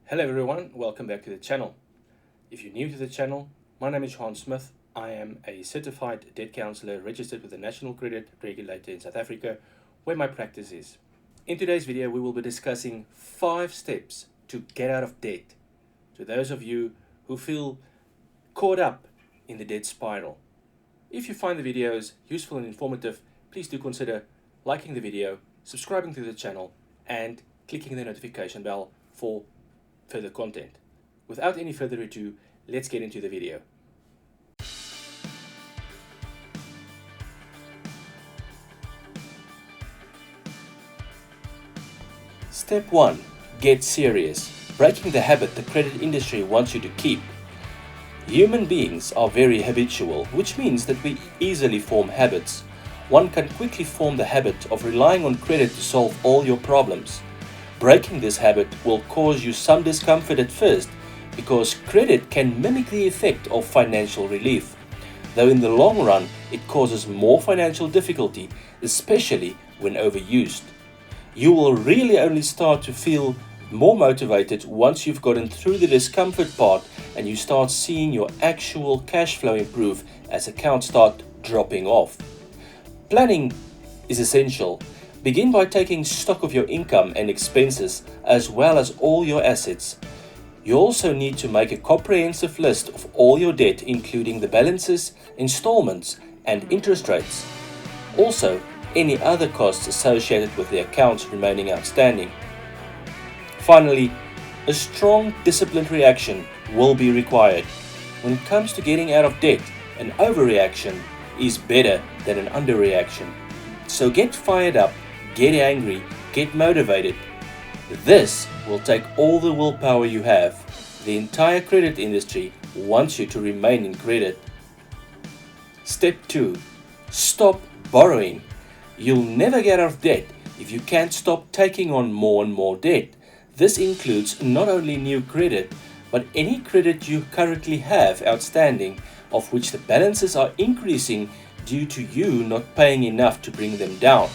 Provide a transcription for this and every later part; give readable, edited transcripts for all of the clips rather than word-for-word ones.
Hello everyone, welcome back to the channel. If you're new to the channel, my name is Hans Smith. I am a certified debt counselor registered with the National Credit Regulator in South Africa, where my practice is. In today's video, we will be discussing 5 steps to get out of debt to those of you who feel caught up in the debt spiral. If you find the videos useful and informative, please do consider liking the video, subscribing to the channel, and clicking the notification bell for further content. Without any further ado, let's get into the video. Step 1. Get serious. Breaking the habit the credit industry wants you to keep. Human beings are very habitual, which means that we easily form habits. One can quickly form the habit of relying on credit to solve all your problems. Breaking this habit will cause you some discomfort at first because credit can mimic the effect of financial relief, though in the long run it causes more financial difficulty, especially when overused. You will really only start to feel more motivated once you've gotten through the discomfort part and you start seeing your actual cash flow improve as accounts start dropping off. Planning is essential. Begin by taking stock of your income and expenses as well as all your assets. You also need to make a comprehensive list of all your debt, including the balances, installments, and interest rates. Also, any other costs associated with the accounts remaining outstanding. Finally, a strong disciplined reaction will be required. When it comes to getting out of debt, an overreaction is better than an underreaction. So get fired up, get angry, get motivated. This will take all the willpower you have. The entire credit industry wants you to remain in credit. Step 2. Stop borrowing. You'll never get out of debt if you can't stop taking on more and more debt. This includes not only new credit, but any credit you currently have outstanding, of which the balances are increasing due to you not paying enough to bring them down.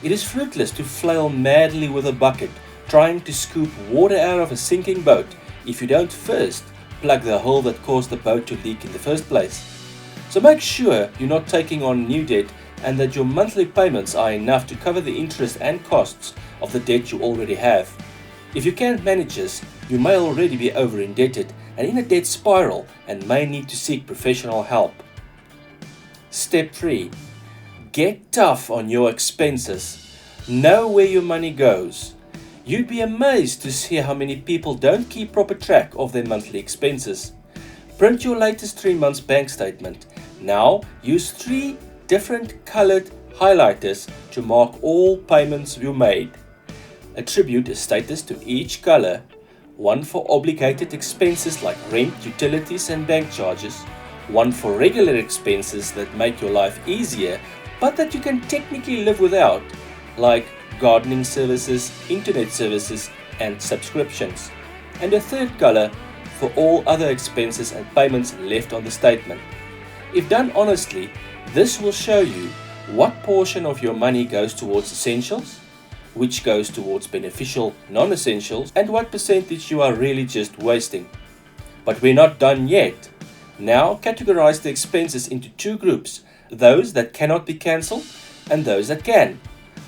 It is fruitless to flail madly with a bucket, trying to scoop water out of a sinking boat if you don't first plug the hole that caused the boat to leak in the first place. So make sure you're not taking on new debt and that your monthly payments are enough to cover the interest and costs of the debt you already have. If you can't manage this, you may already be over-indebted and in a debt spiral and may need to seek professional help. Step 3. Get tough on your expenses. Know where your money goes. You'd be amazed to see how many people don't keep proper track of their monthly expenses. Print your latest 3 months bank statement. Now use 3 different colored highlighters to mark all payments you made. Attribute a status to each color, one for obligated expenses like rent, utilities and bank charges, one for regular expenses that make your life easier but that you can technically live without, like gardening services, internet services and subscriptions, and a third color for all other expenses and payments left on the statement. If done honestly, this will show you what portion of your money goes towards essentials, which goes towards beneficial non-essentials, and what percentage you are really just wasting. But we're not done yet. Now categorize the expenses into 2 groups, those that cannot be cancelled and those that can.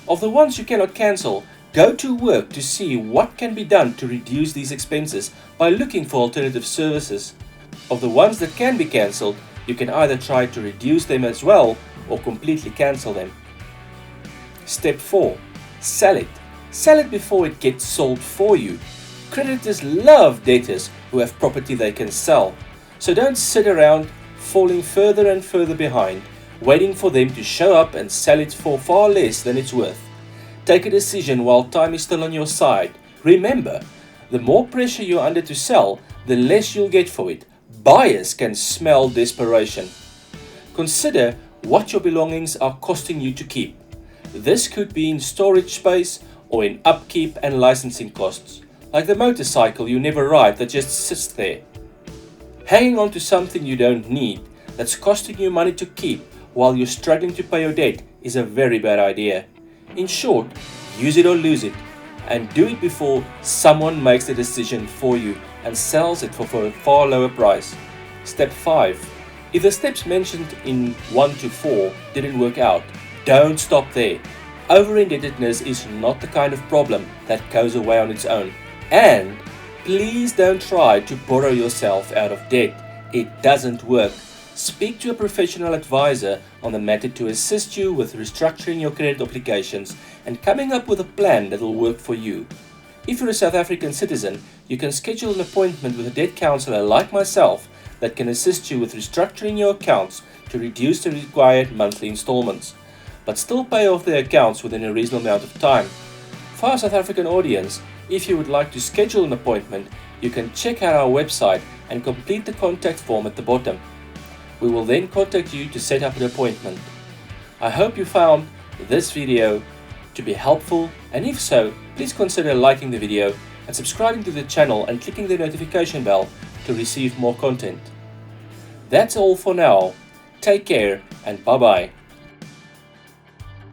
Of the ones you cannot cancel, go to work to see what can be done to reduce these expenses by looking for alternative services. Of the ones that can be cancelled, you can either try to reduce them as well or completely cancel them. Step 4. Sell it. Sell it before it gets sold for you. Creditors love debtors who have property they can sell. So don't sit around falling further and further behind, waiting for them to show up and sell it for far less than it's worth. Take a decision while time is still on your side. Remember, the more pressure you're under to sell, the less you'll get for it. Buyers can smell desperation. Consider what your belongings are costing you to keep. This could be in storage space or in upkeep and licensing costs, like the motorcycle you never ride that just sits there. Hanging on to something you don't need that's costing you money to keep while you're struggling to pay your debt is a very bad idea. In short, use it or lose it. and do it before someone makes the decision for you and sells it for a far lower price. Step 5. If the steps mentioned in 1 to 4 didn't work out, don't stop there. Over-indebtedness is not the kind of problem that goes away on its own. And please don't try to borrow yourself out of debt. It doesn't work. Speak to a professional advisor on the matter to assist you with restructuring your credit obligations and coming up with a plan that will work for you. If you're a South African citizen, you can schedule an appointment with a debt counselor like myself that can assist you with restructuring your accounts to reduce the required monthly installments, but still pay off the accounts within a reasonable amount of time. For our South African audience, if you would like to schedule an appointment, you can check out our website and complete the contact form at the bottom. We will then contact you to set up an appointment. I hope you found this video to be helpful, and if so, please consider liking the video and subscribing to the channel and clicking the notification bell to receive more content. That's all for now. Take care and bye bye.